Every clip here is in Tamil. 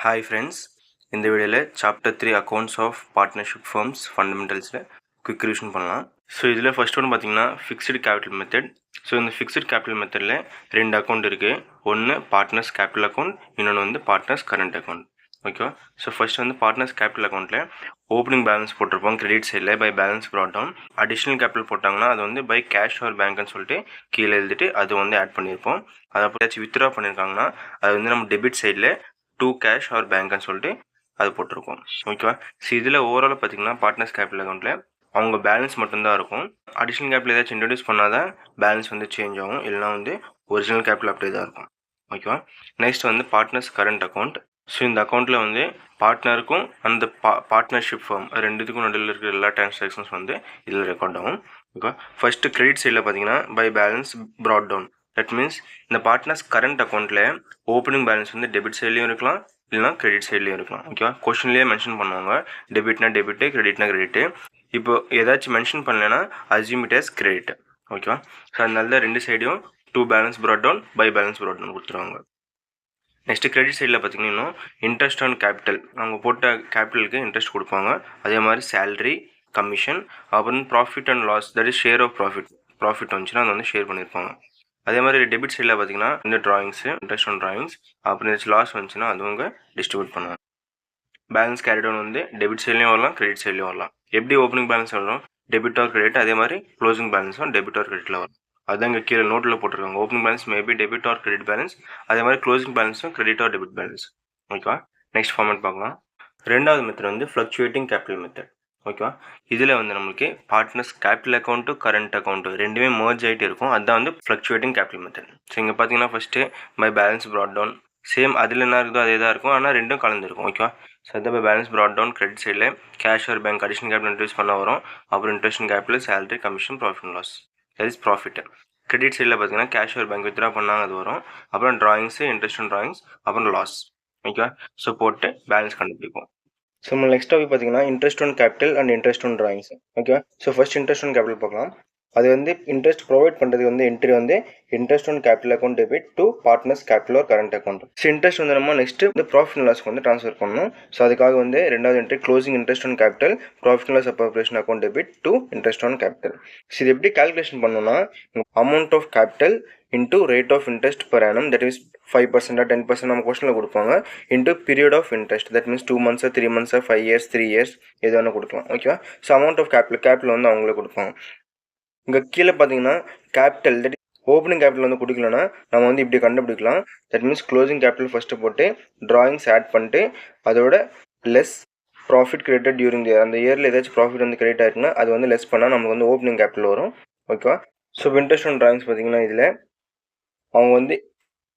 Hi friends, இந்த வீடியோவில் chapter 3 accounts of partnership firms ஃபண்டமெண்டல்ஸில் குவிக் ரிவிஷன் பண்ணலாம். ஸோ இதில் ஃபர்ஸ்ட் ஒன்று பார்த்தீங்கன்னா ஃபிக்ஸ்டு கேபிட்டல் மெத்தட். ஸோ இந்த ஃபிக்ஸ்டு கேபிட்டல் மெத்தடில் 2 அக்கௌண்ட் இருக்குது. ஒன்று பார்ட்னர்ஸ் கேபிட்டல் அக்கௌண்ட், இன்னொன்று வந்து பார்ட்னர்ஸ் கரண்ட் அக்கௌண்ட். ஓகேவா? ஸோ ஃபர்ஸ்ட் வந்து பார்ட்னர்ஸ் கேபிட்டல் அக்கௌண்ட்டில் ஓப்பனிங் பேலன்ஸ் போட்டிருப்போம் கிரெடிட் சைடில் by balance brought down. Additional capital போட்டாங்கன்னா அது வந்து பை கேஷ் ஆர் பேங்க்னு சொல்லிட்டு கீழே எழுதிட்டு அது வந்து ஆட் பண்ணியிருப்போம். அதை அப்போ ஏதாச்சும் வித்ட்ரா பண்ணியிருக்காங்கன்னா அது வந்து நம்ம டெபிட் சைடில் டு கேஷ் ஆர் பேங்க்னு சொல்லிட்டு அது போட்டிருக்கோம். ஓகேவா? ஸோ இதில் ஓவரால் பார்த்தீங்கன்னா பார்ட்னர்ஸ் கேபிட்டல் அக்கௌண்ட்டில் அவங்க பேலன்ஸ் மட்டும்தான் இருக்கும். அடிஷ்னல் கேபிட்டல் ஏதாச்சும் இன்ட்ரடியூஸ் பண்ணாதான் பேலன்ஸ் வந்து சேஞ்ச் ஆகும், இல்லைனா வந்து ஒரிஜினல் கேபிட்டல் அப்படியே தான் இருக்கும். ஓகேவா? நெக்ஸ்ட் வந்து பார்ட்னர்ஸ் கரண்ட் அக்கௌண்ட். ஸோ இந்த அக்கௌண்ட்டில் வந்து பார்ட்னருக்கும் அந்த பார்ட்னர்ஷிப் ஃபார்ம் ரெண்டுத்துக்கும் நடுவில் இருக்கிற எல்லா டிரான்சாக்ஷன்ஸ் வந்து இதில் ரெக்கார்ட் ஆகும். ஓகே, ஃபஸ்ட்டு கிரெடிட் சைடில் பார்த்தீங்கன்னா by balance brought down. That means இந்த பார்ட்னர்ஸ் கரண்ட் அக்கௌண்ட்டில் ஓப்பனிங் பேலன்ஸ் வந்து டெபிட் சைட்லேயும் இருக்கலாம், இல்லைனா கிரெடிட் சைட்லேயும் இருக்கலாம். ஓகேவா? கொஷின்லேயே மென்ஷன் பண்ணுவாங்க டெபிட்னா டெபிட்டு, கிரெடிட்னா கிரெடிட்டு. இப்போ ஏதாச்சும் மென்ஷன் பண்ணலைன்னா அஸ்யூம் இட் as கிரெடிட். ஓகேவா? ஸோ அதனால தான் ரெண்டு சைடையும் to balance brought down by balance brought down கொடுத்துருவாங்க. நெக்ஸ்ட்டு கிரெடிட் சைடில் பார்த்தீங்கன்னா இன்ட்ரெஸ்ட் ஆன் கேபிட்டல், அவங்க போட்ட கேபிட்டலுக்கு இன்ட்ரெஸ்ட் கொடுப்பாங்க. அதே மாதிரி சேலரி, கமிஷன், அப்புறம் profit and loss, that is share of profit வந்துச்சுன்னா அதை வந்து ஷேர் பண்ணியிருப்பாங்க. அதே மாதிரி டெபிட் சைடில் பார்த்தீங்கன்னா இந்த ட்ராயிங்ஸு, இன்ட்ரெஸ்ட் ஆன் ட்ராயிங்ஸ், அப்புறம் ஏதாச்சும் லாஸ் வந்துச்சுன்னா அதுவங்க டிஸ்ட்ரிபியூட் பண்ணுவாங்க. பேலன்ஸ் கேரி டவுன் வந்து டெபிட் சைட்லேயும் வரலாம், கிரெடிட் சைட்லேயும் வரலாம். எப்படி ஓப்பனிங் பேலன்ஸ் வரும் டெபிட் ஆர் கிரெடிட், அதே மாதிரி க்ளோசிங் பேலன்ஸும் டெபிட் ஆர் கிரெடிட்டில் வரும். அதுதான் இங்கே கீழே நோட்டில் போட்டிருக்காங்க. Opening balance maybe debit or credit balance, அதே மாதிரி க்ளோசிங் பேலன்ஸும் கிரெடிட் ஆர் டெபிட் பேலன்ஸ். ஓகேவா? நெக்ஸ்ட் ஃபார்மேட் பார்க்கலாம். ரெண்டாவது மெத்தட் வந்து ஃப்ளக்சுவேட்டிங் கேபிட்டல் மெத்தட். ஓகேவா? இதில் வந்து நம்மளுக்கு partners capital account current account ரெண்டுமே மர்ஜ் ஆகிட்டு இருக்கும். அதுதான் வந்து ஃப்ளக்சுவேட்டிங் கேபிட்டல் மெத்தட். ஸோ இங்கே பார்த்தீங்கன்னா first by balance brought down, same அதில் என்ன இருக்குதோ அதே தான் இருக்கும், ஆனால் ரெண்டும் கலந்துருக்கும். ஓகேவா? ஸோ அதை by balance brought down credit சைடில் cash or bank additional capital introduce பண்ண வரும். அப்புறம் interest capital, salary, commission, profit and loss, that is profit. Credit சைடில் பார்த்தீங்கன்னா கேஷ் ஆர் பேங்க் வித்ரா பண்ணாங்க அது வரும். அப்புறம் ட்ராயிங்ஸு, இன்ட்ரெஸ்ட் அண்ட் ட்ராயிங்ஸ், அப்புறம் லாஸ். ஓகேவா? ஸோ போட்டு பேலன்ஸ் கண்டுபிடிப்போம். ஸோ நம்ம நெக்ஸ்ட் டாபிக் பார்த்தீங்கன்னா interest on capital and interest on drawings. ஓகேவா? So first interest on capital பார்க்கலாம். அது வந்து இன்ட்ரெஸ்ட் ப்ரொவைட் பண்ணுறதுக்கு வந்து என்ட்ரி வந்து interest on capital account debit to partners capital or current account. So interest வந்து நம்ம நெக்ஸ்ட் இந்த ப்ராஃபிட் அண்ட் லாஸ்க்கு வந்து ட்ரான்ஸ்ஃபர் பண்ணணும். ஸோ அதுக்காக வந்து ரெண்டாவது entry closing interest on capital profit and loss appropriation account debit to interest on capital. So இது எப்படி கால்குலேஷன் பண்ணணும்னா amount of capital into rate of interest per annum, that is 5% 10% நம்ம கொஸ்டினில் கொடுப்பாங்க, into period of interest, that means 2 months 3 months 5 years 3 years எது வேணால் கொடுக்கலாம். ஓகேவா? ஸோ அமௌண்ட் ஆஃப் கேபிட்டல் வந்து அவங்களே கொடுப்பாங்க. இங்கே கீழே பார்த்தீங்கன்னா கேபிட்டல், தட் ஓப்பனிங் கேபிட்டல் வந்து கொடுக்கலன்னா நம்ம வந்து இப்படி கண்டுபிடிக்கலாம். That means closing capital first போட்டு ட்ராயிங்ஸ் ஆட் பண்ணிட்டு அதோட less profit credit during the அந்த இயரில் ஏதாச்சும் ப்ராஃபிட் வந்து கிரெடிட் ஆகிருக்குன்னா அது வந்து லெஸ் பண்ணால் நமக்கு வந்து ஓப்பனிங் கேபிட்டல் வரும். ஓகேவா? ஸோ இன்ட்ரெஸ்ட் ஆன் ட்ராயிங்ஸ் பார்த்தீங்கன்னா இதில் அவங்க வந்து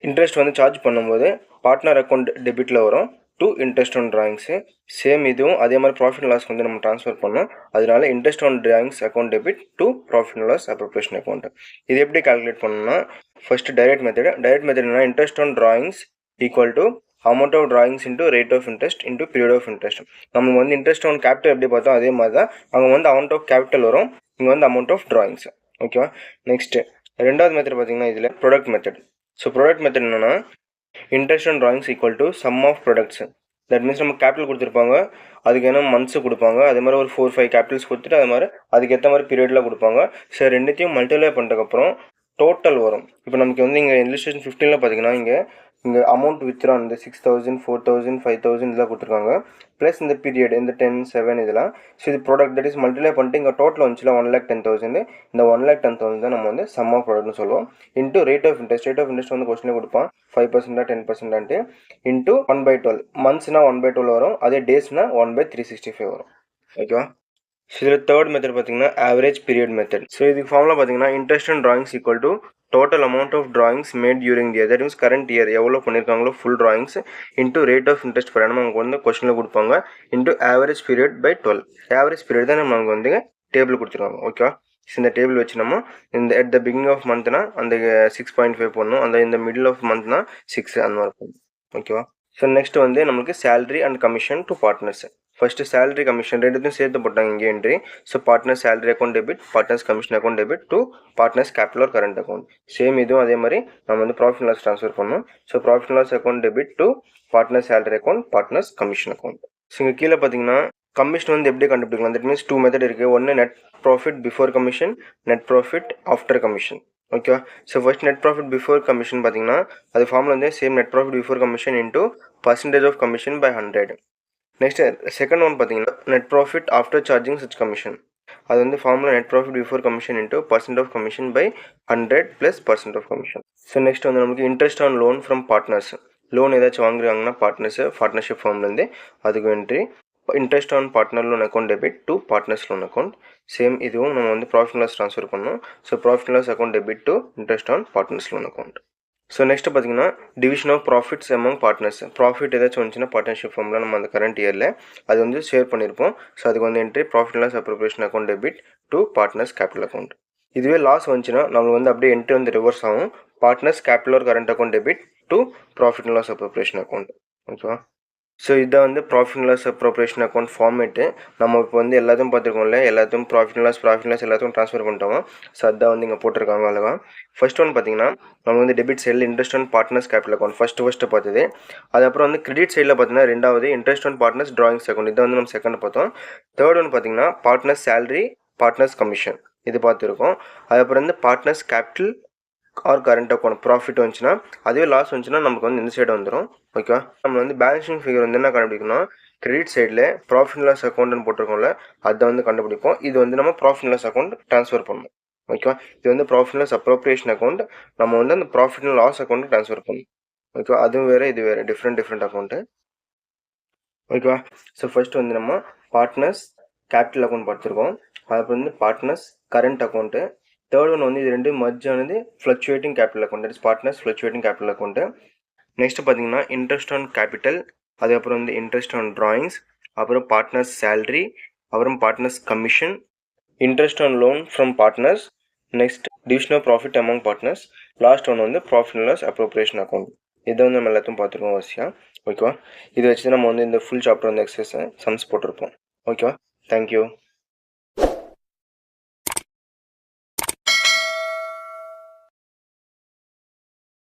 இன்ட்ரெஸ்ட் வந்து சார்ஜ் பண்ணும்போது பார்ட்னர் அக்கௌண்ட் டெபிட்டில் வரும் to interest on drawings. Same இதுவும் அதே மாதிரி ப்ராஃபிட் அண்ட் லாஸ் வந்து நம்ம ட்ரான்ஸ்ஃபர் பண்ணோம். அதனால interest on drawings account debit to profit and loss appropriation account. இது எப்படி கால்குலேட் பண்ணணும்னா ஃபர்ஸ்ட் டைரக்ட் மெத்தட்னா interest on drawings equal to amount of drawings into rate of interest into period of interest. நம்ம வந்து இன்ட்ரெஸ்ட் ஆன் கேபிட்டல் எப்படி பார்த்தோம் அதே மாதிரி தான் அங்கே வந்து அமௌண்ட் ஆஃப் கேபிட்டல் வரும், இங்கே வந்து அமௌண்ட் ஆஃப் ட்ராயிங்ஸ். ஓகேவா? நெக்ஸ்ட் ரெண்டாவது மெத்தட் பார்த்தீங்கன்னா இதில் product method. So product method என்னன்னா interest on drawings equal to sum of products. That means நம்ம கேபிட்டல் கொடுத்துருப்பாங்க, அதுக்கு என்ன மந்த்ஸு கொடுப்பாங்க, அதே மாதிரி ஒரு 4-5 கேபிட்டல்ஸ் கொடுத்துட்டு அது மாதிரி அதுக்கேற்ற மாதிரி பீரியடில் கொடுப்பாங்க. ஸோ ரெண்டுத்தையும் மல்டிப்ளை பண்ணுறதுக்கப்புறம் டோட்டல் வரும். இப்போ நமக்கு வந்து இங்கே இல்லுஸ்ட்ரேஷன் 15 பார்த்தீங்கன்னா இங்கே அமௌண்ட் வித்ரா இந்த 6,000 4,000 5,000 இதெல்லாம் கொடுத்துருக்காங்க, ப்ளஸ் இந்த பீரியட் இந்த 10 7 இதெல்லாம். ஸோ இது ப்ராடக்ட் தட் இஸ் மல்டிப்ளை பண்ணிட்டு இங்கே டோட்டல் வந்துச்சுல 1,10,000. இந்த 1,10,000 தான் நம்ம வந்து சம் ஆஃப் ப்ராடக்ட்னு சொல்லுவோம். இன்டூ ரேட் ஆஃப் இன்ட்ரெஸ்ட் வந்து கொஸ்டினே கொடுப்பான் 5% 10% இன்டூ 1/12. மந்த்ஸ்னால் 1/12 வரும், அதே டேஸ்னால் 1/365 வரும். ஓகேவா? ஸோ இதில் தேர்ட் மெத்தட் பார்த்தீங்கன்னா ஆவரேஜ் பீரியட் மெத்தட். ஸோ இதுக்கு ஃபார்முலா பார்த்தீங்கன்னா interest on drawings equal to total amount of drawings made during the year, that means current year எவ்வளோ பண்ணியிருக்காங்களோ full drawings into rate of interest per annum அவங்க வந்து கொஸ்டினில் கொடுப்பாங்க into average period by 12. Average period தான் நம்ம அங்கே வந்து டேபிள் கொடுத்துருவாங்க. ஓகேவா? ஸோ இந்த டேபிள் வச்சு நம்ம இந்த அட் த பிகினிங் ஆஃப் மந்த்னா அந்த 6.5 போடணும், அந்த இந்த மிடில் ஆஃப் மந்த்னா 6 அந்த மாதிரி போடணும். ஓகேவா? ஸோ நெக்ஸ்ட் வந்து நம்மளுக்கு salary and commission to partners. First salary commission ரெண்டுத்தையும் சேர்த்து போட்டாங்க இங்கே entry. So partners salary account debit, partners commission account debit to partners capital or current account. Same இதுவும் அதே மாதிரி நம்ம வந்து ப்ராஃபிட் லாஸ் ட்ரான்ஸ்ஃபர் பண்ணணும். So profit loss account debit to partners salary account, partners commission account. So இங்கே கீழே பார்த்தீங்கன்னா கமிஷன் வந்து எப்படி கண்டுபிடிக்கலாம்? தட் மீன்ஸ் 2 மெத்தட் இருக்குது. ஒன்று net profit before commission, net profit after commission. ஓகேவா? So first net profit before commission பார்த்தீங்கன்னா அது ஃபார்முலா வந்து same net profit before commission into percentage of commission by 100. Next second one பார்த்தீங்கன்னா net profit after charging such commission. அது வந்து formula net profit before commission into percent of commission by 100 plus percent of commission. So next வந்து நமக்கு interest on loan from partners. Loan ஏதாச்சும் வாங்குறாங்கன்னா பார்ட்னர்ஷிப் ஃபார்ம்லேருந்து அதுக்கு entry interest on partner loan account debit to partners loan account. Same இதுவும் நம்ம வந்து ப்ராஃபிட் லாஸ் ட்ரான்ஸ்ஃபர் பண்ணணும். So profit loss account debit to interest on partners loan account. So next பார்த்தீங்கன்னா division of profits among partners. Profit ஏதாச்சும் வந்துச்சுன்னா பார்ட்னர்ஷிப் ஃபார்மில் நம்ம அந்த கரண்ட் இயரில் அது வந்து ஷேர் பண்ணியிருப்போம். ஸோ அதுக்கு வந்து entry profit loss appropriation account debit to partners capital account. இதுவே லாஸ் வந்துச்சுன்னா நம்மளுக்கு வந்து அப்படியே என்ட்ரி வந்து ரிவர்ஸ் ஆகும். Partners capital or current account debit to profit loss appropriation account. ஓகேவா? ஸோ இதான் வந்து profit loss appropriation account format. நம்ம இப்போ வந்து எல்லாத்தையும் பார்த்துருக்கோம்ல, எல்லாத்தையும் ப்ராஃபிட் லாஸ் எல்லாத்தையும் ட்ரான்ஸ்ஃபர் பண்ணிட்டோம். ஸோ அதான் வந்து இங்கே போட்டிருக்காங்க அழகாக. ஃபர்ஸ்ட் ஒன் பார்த்தீங்கன்னா நம்ம வந்து டெபிட் சைடில் interest on partners capital account first பார்த்தது. அதுக்கப்புறம் வந்து கிரெடிட் சைடில் பார்த்தீங்கன்னா ரெண்டாவது interest on partners drawings account. இதை வந்து நம்ம செகண்ட் பார்த்தோம். தேர்ட் ஒன் பார்த்தீங்கன்னா பார்ட்னர்ஸ் சேலரி, பார்ட்னர்ஸ் கமிஷன் இது பார்த்துருக்கோம். அதுக்கப்புறம் வந்து partners capital or current account profit வந்துச்சுன்னா, அதுவே லாஸ் வந்துச்சுன்னா நமக்கு வந்து இந்த சைடு வந்துடும். ஓகேவா? நம்ம வந்து பேலன்சிங் ஃபிகர் வந்து என்ன கண்டுபிடிக்கணும்? கிரெடிட் சைடில் ப்ராஃபிட் லாஸ் அக்கௌண்ட்னு போட்டிருக்கோம்ல, அதை வந்து கண்டுபிடிப்போம். இது வந்து நம்ம ப்ராஃபிட் லாஸ் அக்கௌண்ட் ட்ரான்ஸ்ஃபர் பண்ணணும். ஓகேவா? இது வந்து ப்ராஃபிட் லாஸ் அப்ரோப்ரியேஷன் அக்கௌண்ட். நம்ம வந்து அந்த ப்ராஃபிட் லாஸ் அக்கௌண்ட் ட்ரான்ஸ்ஃபர் பண்ணணும். ஓகேவா? அதுவும் வேறு இது வேறு டிஃப்ரெண்ட் அக்கௌண்ட்டு. ஓகேவா? ஸோ ஃபர்ஸ்ட் வந்து நம்ம பார்ட்னர்ஸ் கேபிட்டல் அக்கௌண்ட் பார்த்துருக்கோம். அதுக்கப்புறம் வந்து partners current account. Third one வந்து இது ரெண்டு மர்ஜ் ஆனது fluctuating capital account. That is partners fluctuating capital account. Next பார்த்தீங்கன்னா இன்ட்ரெஸ்ட் ஆன் கேபிட்டல், அதுக்கப்புறம் வந்து இன்ட்ரெஸ்ட் ஆன் ட்ராயிங்ஸ், அப்புறம் பார்ட்னர்ஸ் சேலரி, அப்புறம் partners commission, interest on loan from partners, next division of profit among partners, last one வந்து ப்ராஃபிட் லாஸ் அப்ரோப்ரியேஷன் அக்கௌண்ட். இதை வந்து நம்ம எல்லாத்தையும் பார்த்துருக்கோம் வரிசையாக. ஓகேவா? இதை வச்சு நம்ம வந்து இந்த ஃபுல் சாப்டர் வந்து எக்ஸசைஸ் சம்ஸ் போட்டிருப்போம். ஓகேவா? தேங்க்யூ.